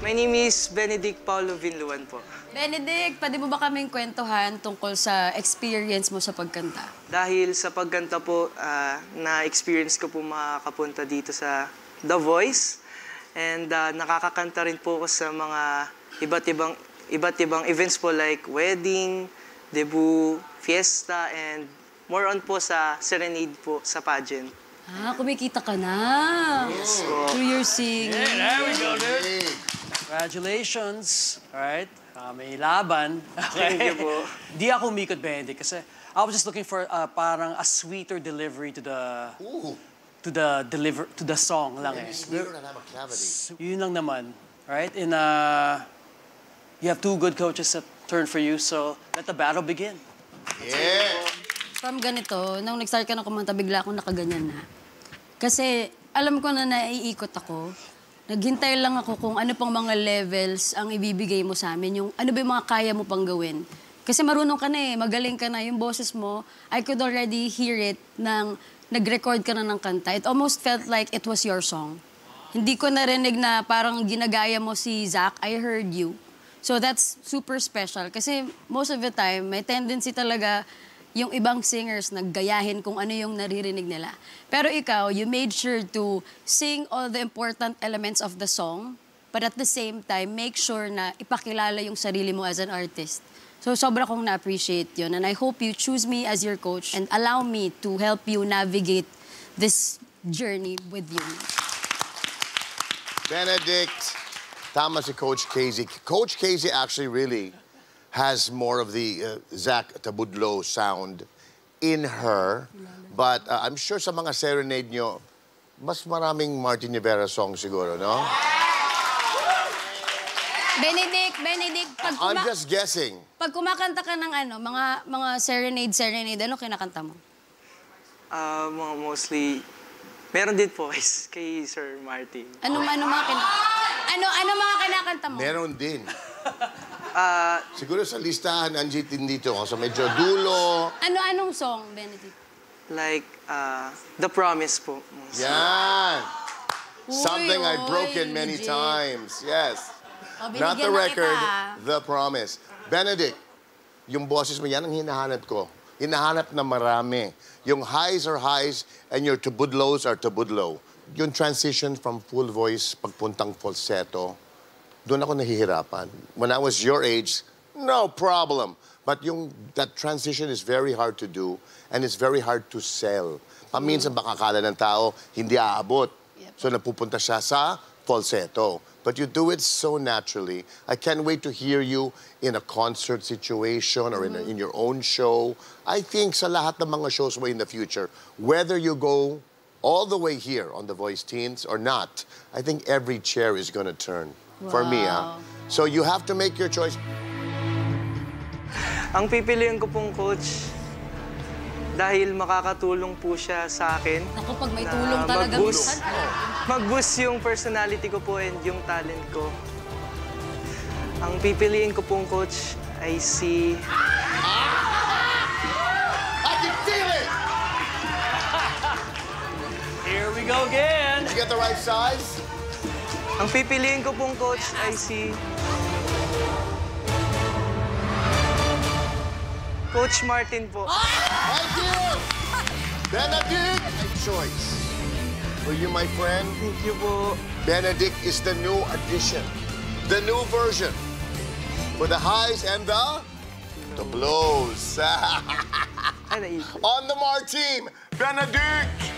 My name is Benedict Paulo Vinluan po. Benedict, pwede mo ba kaming kwentuhan tungkol sa experience mo sa pagkanta? Dahil sa pagkanta po, na-experience ko po makapunta dito sa The Voice. And nakakakanta rin po ako sa mga iba't ibang events po like wedding, debut, fiesta, and more on po sa serenade po sa pageant. Kumikita ka na. Yes. Through your singing. Yeah, there we go, dude. Congratulations. All right. May laban. Okay. Thank you po. Di ako umikot, Benedict, kasi I was just looking for parang a sweeter delivery to the song lang eh. Yun lang naman. Right? And you have two good coaches that turn for you, so let the battle begin. Yeah. From ganito, nung nag-start ka na kumanta, bigla akong nakaganyan na. Kasi alam ko na naiikot ako. Naghintay lang ako kung ano pang mga levels ang ibibigay mo sa amin. Yung ano ba yung mga kaya mo pang gawin. Kasi marunong ka na eh, magaling ka na. Yung boses mo, I could already hear it nang nag-record ka na ng kanta. It almost felt like it was your song. Hindi ko narinig na parang ginagaya mo si Zach. I heard you. So that's super special. Kasi most of the time, may tendency talaga yung ibang singers naggayahin kung ano yung naririnig nila. Pero ikaw, you made sure to sing all the important elements of the song, but at the same time, make sure na ipakilala yung sarili mo as an artist. So sobra kong na-appreciate yun. And I hope you choose me as your coach and allow me to help you navigate this journey with you. Benedict, tama si Coach Casey. Coach Casey actually really has more of the Zach Tabudlo sound in her. But I'm sure sa mga serenade nyo, mas maraming Martin Rivera songs siguro, no? Benedict, I'm just guessing. Pag kumakanta ka ng mga serenade, ano kinakanta mo? Mga mostly, meron din po kay Sir Martin. Ano mga kinakanta mo? Meron din. Siguro sa listahan, anditin dito. Kasi medyo dulo. Anong song, Benedict? Like, The Promise po. Yan. Something I've broken many times. Yes. Not the record, The Promise. Benedict, yung boses mo, yan ang hinahanap ko. Hinahanap na marami. Yung highs are highs and your tabudlos are tabudlo. Yung transition from full voice, pagpuntang falsetto, doon ako nahihirapan. When I was your age, no problem. But that transition is very hard to do and it's very hard to sell. Paminsan baka akala ng tao, hindi aabot. So napupunta siya sa falsetto. But you do it so naturally. I can't wait to hear you in a concert situation or in your own show. I think sa lahat ng mga shows mo in the future, whether you go all the way here on The Voice Teens or not, I think every chair is gonna turn. Wow. For me, So you have to make your choice. Ang pipiliin ko pong coach, dahil makakatulong po siya sa akin. Ako, pag may tulong talaga. Mag-boost yung personality ko po and yung talent ko. Ang pipiliin ko pong coach ay si... I can feel it! Here we go again. Did you get the right size? Ang pipiliin ko pong coach ay si... Coach Martin po. Thank you! Benedict! Right choice. For you, my friend. Thank you po. Benedict is the new addition. The new version. For the highs and the blows. On the Mar team, Benedict!